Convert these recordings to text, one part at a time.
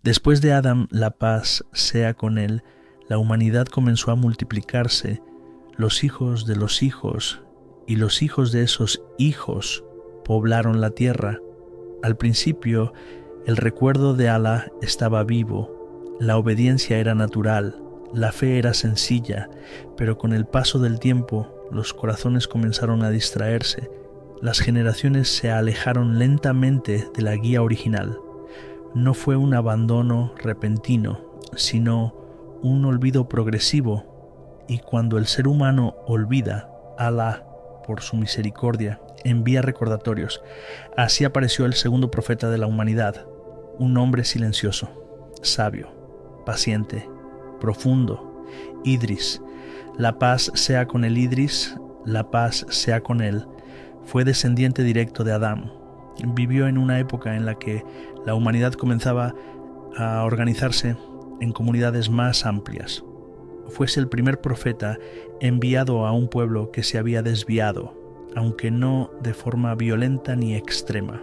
Después de Adán, la paz sea con él, la humanidad comenzó a multiplicarse, los hijos de los hijos y los hijos de esos hijos poblaron la tierra. Al principio, el recuerdo de Alá estaba vivo, la obediencia era natural, la fe era sencilla, pero con el paso del tiempo, los corazones comenzaron a distraerse, las generaciones se alejaron lentamente de la guía original. No fue un abandono repentino, sino un olvido progresivo, y cuando el ser humano olvida, Alá, por su misericordia, envía recordatorios. Así apareció el segundo profeta de la humanidad, un hombre silencioso, sabio, paciente, profundo, Idris. La paz sea con el Idris, la paz sea con él. Fue descendiente directo de Adán. Vivió en una época en la que la humanidad comenzaba a organizarse en comunidades más amplias. Fuese el primer profeta enviado a un pueblo que se había desviado, aunque no de forma violenta ni extrema.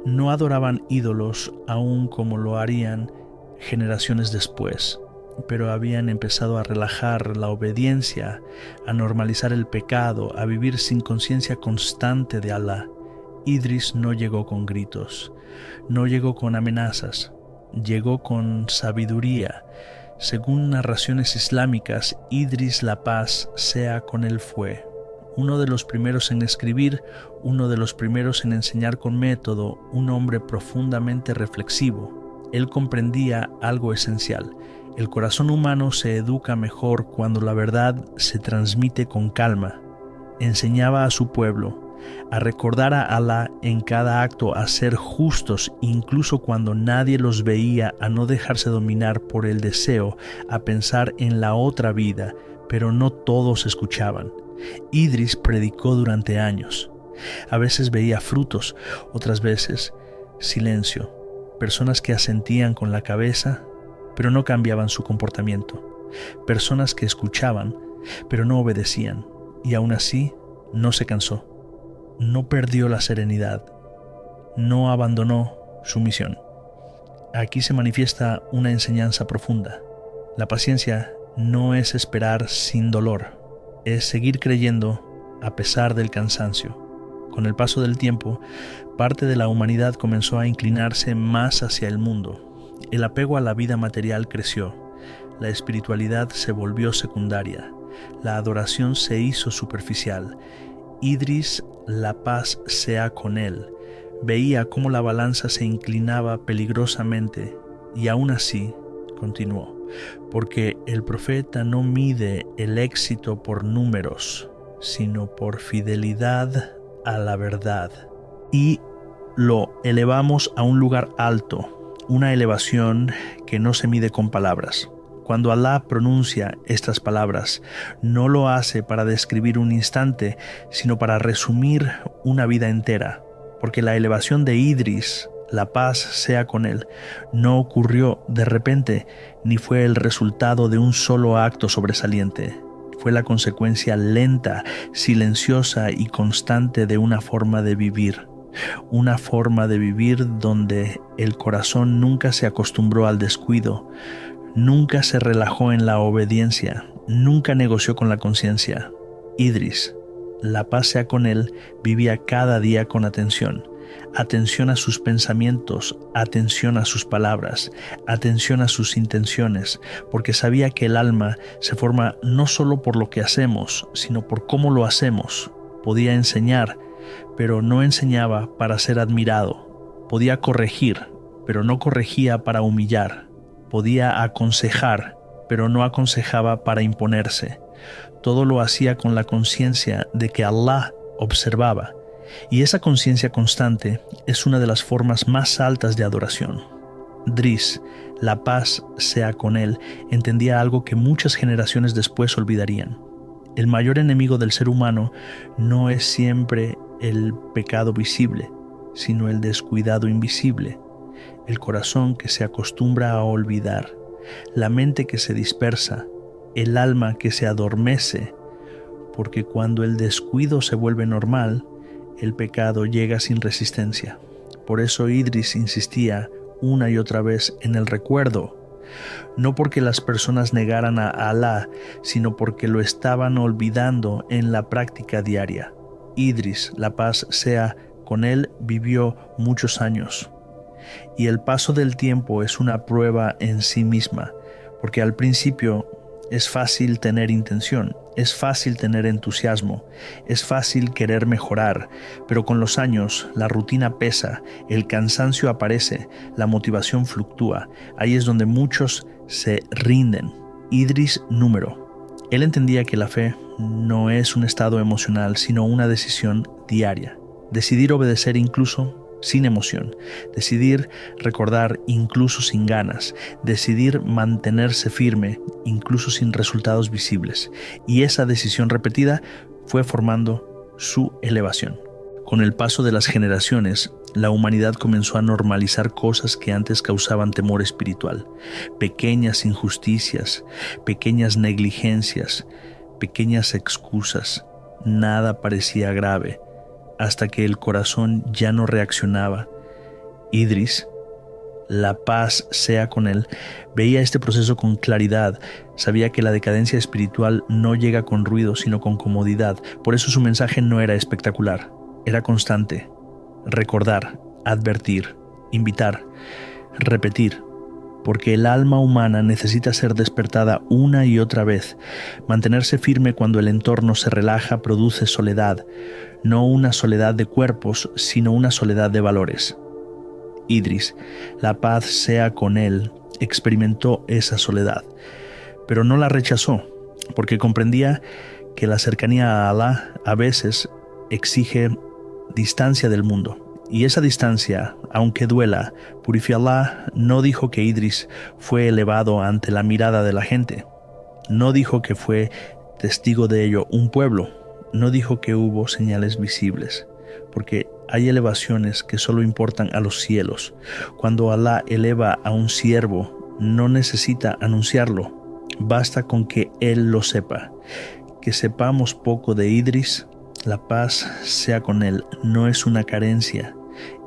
No adoraban ídolos aún como lo harían generaciones después, pero habían empezado a relajar la obediencia, a normalizar el pecado, a vivir sin conciencia constante de Alá. Idris no llegó con gritos, no llegó con amenazas, llegó con sabiduría. Según narraciones islámicas, Idris, la paz sea con él, fue uno de los primeros en escribir, uno de los primeros en enseñar con método, un hombre profundamente reflexivo. Él comprendía algo esencial: el corazón humano se educa mejor cuando la verdad se transmite con calma. Enseñaba a su pueblo a recordar a Alá en cada acto, a ser justos incluso cuando nadie los veía, a no dejarse dominar por el deseo, a pensar en la otra vida, pero no todos escuchaban. Idris predicó durante años. A veces veía frutos, otras veces silencio, personas que asentían con la cabeza, pero no cambiaban su comportamiento, personas que escuchaban, pero no obedecían, y aún así no se cansó. No perdió la serenidad, no abandonó su misión. Aquí se manifiesta una enseñanza profunda. La paciencia no es esperar sin dolor, es seguir creyendo a pesar del cansancio. Con el paso del tiempo, parte de la humanidad comenzó a inclinarse más hacia el mundo. El apego a la vida material creció, la espiritualidad se volvió secundaria, la adoración se hizo superficial. Idris, la paz sea con él, veía cómo la balanza se inclinaba peligrosamente y aún así continuó, porque el profeta no mide el éxito por números, sino por fidelidad a la verdad. Y lo elevamos a un lugar alto, una elevación que no se mide con palabras. Cuando Alá pronuncia estas palabras, no lo hace para describir un instante, sino para resumir una vida entera, porque la elevación de Idris, la paz sea con él, no ocurrió de repente, ni fue el resultado de un solo acto sobresaliente. Fue la consecuencia lenta, silenciosa y constante de una forma de vivir donde el corazón nunca se acostumbró al descuido, nunca se relajó en la obediencia, nunca negoció con la conciencia. Idris, la paz sea con él, vivía cada día con atención a sus pensamientos, atención a sus palabras, atención a sus intenciones, porque sabía que el alma se forma no solo por lo que hacemos, sino por cómo lo hacemos. Podía enseñar, pero no enseñaba para ser admirado. Podía corregir, pero no corregía para humillar. Podía aconsejar, pero no aconsejaba para imponerse. Todo lo hacía con la conciencia de que Allah observaba, y esa conciencia constante es una de las formas más altas de adoración. Idris, la paz sea con él, entendía algo que muchas generaciones después olvidarían. El mayor enemigo del ser humano no es siempre el pecado visible, sino el descuidado invisible, el corazón que se acostumbra a olvidar, la mente que se dispersa, el alma que se adormece, porque cuando el descuido se vuelve normal, el pecado llega sin resistencia. Por eso Idris insistía una y otra vez en el recuerdo, no porque las personas negaran a Alá, sino porque lo estaban olvidando en la práctica diaria. Idris, la paz sea con él, vivió muchos años. Y el paso del tiempo es una prueba en sí misma, porque al principio es fácil tener intención, es fácil tener entusiasmo, es fácil querer mejorar, pero con los años la rutina pesa, el cansancio aparece, la motivación fluctúa. Ahí es donde muchos se rinden. Idris número. Él entendía que la fe no es un estado emocional, sino una decisión diaria. Decidir obedecer incluso sin emoción, decidir recordar incluso sin ganas, decidir mantenerse firme incluso sin resultados visibles. Y esa decisión repetida fue formando su elevación. Con el paso de las generaciones, la humanidad comenzó a normalizar cosas que antes causaban temor espiritual. Pequeñas injusticias, pequeñas negligencias, pequeñas excusas. Nada parecía grave, hasta que el corazón ya no reaccionaba. Idris, la paz sea con él, veía este proceso con claridad. Sabía que la decadencia espiritual no llega con ruido, sino con comodidad. Por eso su mensaje no era espectacular, era constante. Recordar, advertir, invitar, repetir. Porque el alma humana necesita ser despertada una y otra vez. Mantenerse firme cuando el entorno se relaja produce soledad, no una soledad de cuerpos, sino una soledad de valores. Idris, la paz sea con él, experimentó esa soledad, pero no la rechazó, porque comprendía que la cercanía a Alá a veces exige distancia del mundo. Y esa distancia, aunque duela, purifica. Alá no dijo que Idris fue elevado ante la mirada de la gente. No dijo que fue testigo de ello un pueblo. No dijo que hubo señales visibles, porque hay elevaciones que solo importan a los cielos. Cuando Alá eleva a un siervo, no necesita anunciarlo. Basta con que él lo sepa. Que sepamos poco de Idris, la paz sea con él, no es una carencia.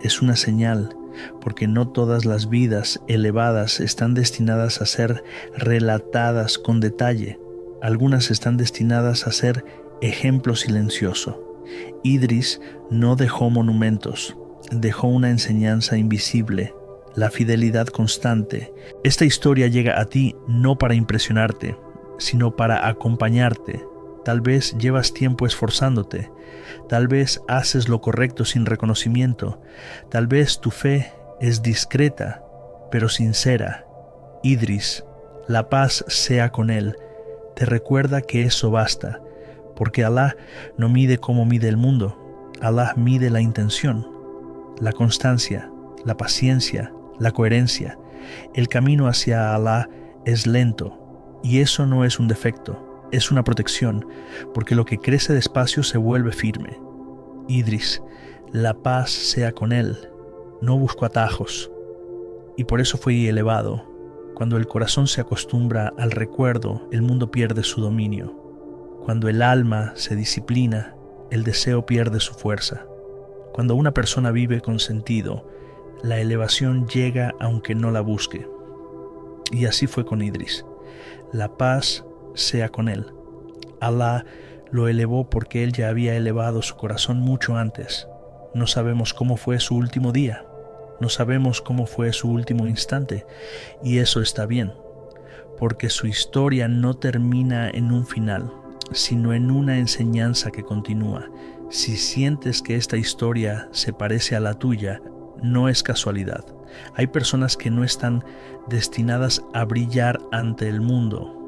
Es una señal, porque no todas las vidas elevadas están destinadas a ser relatadas con detalle. Algunas están destinadas a ser ejemplo silencioso. Idris no dejó monumentos, dejó una enseñanza invisible, la fidelidad constante. Esta historia llega a ti no para impresionarte, sino para acompañarte. Tal vez llevas tiempo esforzándote, tal vez haces lo correcto sin reconocimiento, tal vez tu fe es discreta, pero sincera. Idris, la paz sea con él, te recuerda que eso basta, porque Alá no mide como mide el mundo, Alá mide la intención, la constancia, la paciencia, la coherencia. El camino hacia Alá es lento, y eso no es un defecto. Es una protección, porque lo que crece despacio se vuelve firme. Idris, la paz sea con él, no buscó atajos, y por eso fue elevado. Cuando el corazón se acostumbra al recuerdo, el mundo pierde su dominio. Cuando el alma se disciplina, el deseo pierde su fuerza. Cuando una persona vive con sentido, la elevación llega aunque no la busque. Y así fue con Idris. La paz sea con él. Alá lo elevó porque él ya había elevado su corazón mucho antes. No sabemos cómo fue su último día, no sabemos cómo fue su último instante, y eso está bien, porque su historia no termina en un final, sino en una enseñanza que continúa. Si sientes que esta historia se parece a la tuya, no es casualidad. Hay personas que no están destinadas a brillar ante el mundo,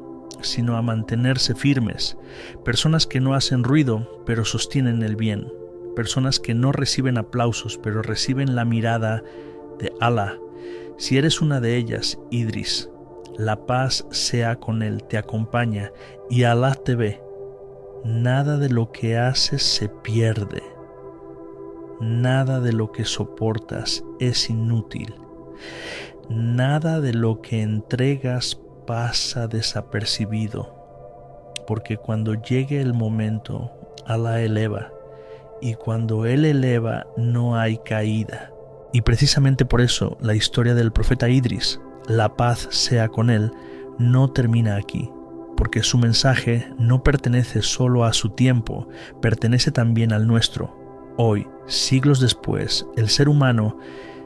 sino a mantenerse firmes, personas que no hacen ruido, pero sostienen el bien, personas que no reciben aplausos, pero reciben la mirada de Alá. Si eres una de ellas, Idris, la paz sea con él, te acompaña y Alá te ve. Nada de lo que haces se pierde, nada de lo que soportas es inútil, nada de lo que entregas pasa desapercibido, porque cuando llegue el momento, Alá eleva, y cuando Él eleva no hay caída. Y precisamente por eso la historia del profeta Idris, la paz sea con él, no termina aquí, porque su mensaje no pertenece solo a su tiempo, pertenece también al nuestro. Hoy, siglos después, el ser humano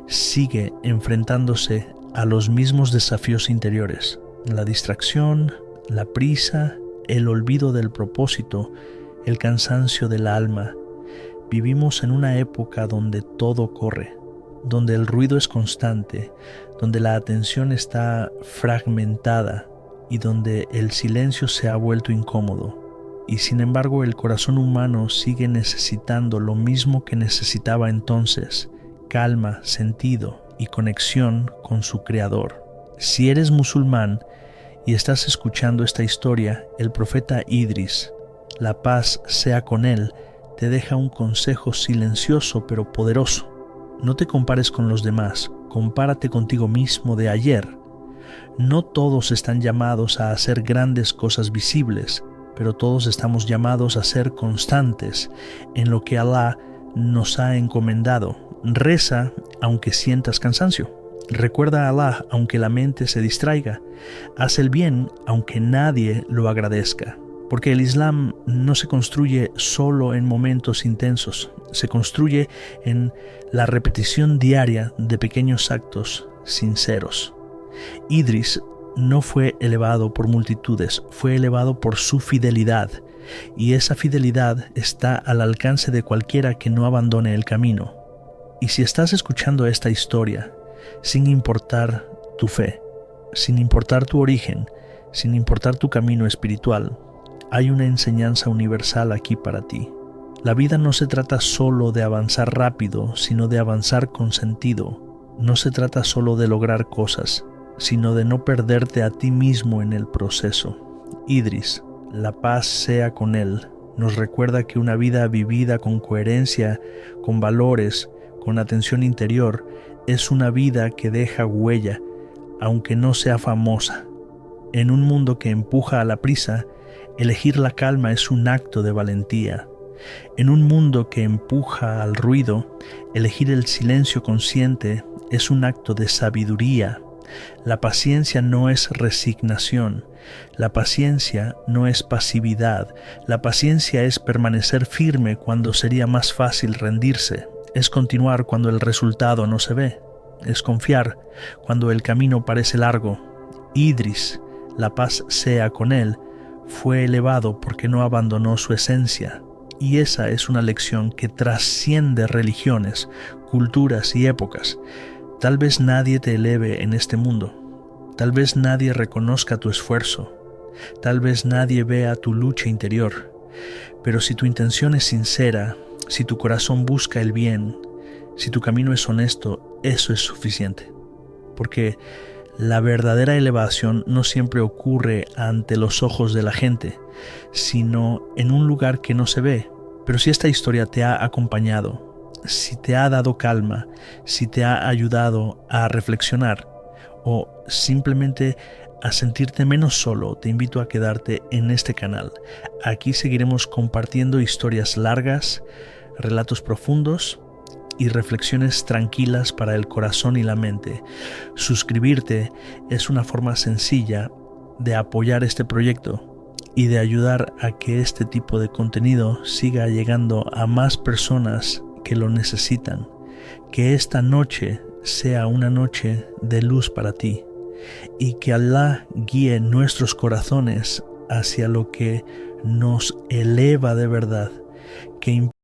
sigue enfrentándose a los mismos desafíos interiores: la distracción, la prisa, el olvido del propósito, el cansancio del alma. Vivimos en una época donde todo corre, donde el ruido es constante, donde la atención está fragmentada y donde el silencio se ha vuelto incómodo. Y sin embargo, el corazón humano sigue necesitando lo mismo que necesitaba entonces: calma, sentido y conexión con su Creador. Si eres musulmán y estás escuchando esta historia, el profeta Idris, la paz sea con él, te deja un consejo silencioso pero poderoso. No te compares con los demás, compárate contigo mismo de ayer. No todos están llamados a hacer grandes cosas visibles, pero todos estamos llamados a ser constantes en lo que Allah nos ha encomendado. Reza aunque sientas cansancio. Recuerda a Allah aunque la mente se distraiga. Haz el bien aunque nadie lo agradezca. Porque el Islam no se construye solo en momentos intensos, se construye en la repetición diaria de pequeños actos sinceros. Idris no fue elevado por multitudes, fue elevado por su fidelidad, y esa fidelidad está al alcance de cualquiera que no abandone el camino. Y si estás escuchando esta historia, sin importar tu fe, sin importar tu origen, sin importar tu camino espiritual, hay una enseñanza universal aquí para ti. La vida no se trata solo de avanzar rápido, sino de avanzar con sentido. No se trata solo de lograr cosas, sino de no perderte a ti mismo en el proceso. Idris, la paz sea con él, nos recuerda que una vida vivida con coherencia, con valores, con atención interior, es una vida que deja huella, aunque no sea famosa. En un mundo que empuja a la prisa, elegir la calma es un acto de valentía. En un mundo que empuja al ruido, elegir el silencio consciente es un acto de sabiduría. La paciencia no es resignación. La paciencia no es pasividad. La paciencia es permanecer firme cuando sería más fácil rendirse. Es continuar cuando el resultado no se ve. Es confiar cuando el camino parece largo. Idris, la paz sea con él, fue elevado porque no abandonó su esencia. Y esa es una lección que trasciende religiones, culturas y épocas. Tal vez nadie te eleve en este mundo. Tal vez nadie reconozca tu esfuerzo. Tal vez nadie vea tu lucha interior. Pero si tu intención es sincera, si tu corazón busca el bien, si tu camino es honesto, eso es suficiente. Porque la verdadera elevación no siempre ocurre ante los ojos de la gente, sino en un lugar que no se ve. Pero si esta historia te ha acompañado, si te ha dado calma, si te ha ayudado a reflexionar o simplemente a sentirte menos solo, te invito a quedarte en este canal. Aquí seguiremos compartiendo historias largas, relatos profundos y reflexiones tranquilas para el corazón y la mente. Suscribirte es una forma sencilla de apoyar este proyecto y de ayudar a que este tipo de contenido siga llegando a más personas que lo necesitan. Que esta noche sea una noche de luz para ti y que Allah guíe nuestros corazones hacia lo que nos eleva de verdad, que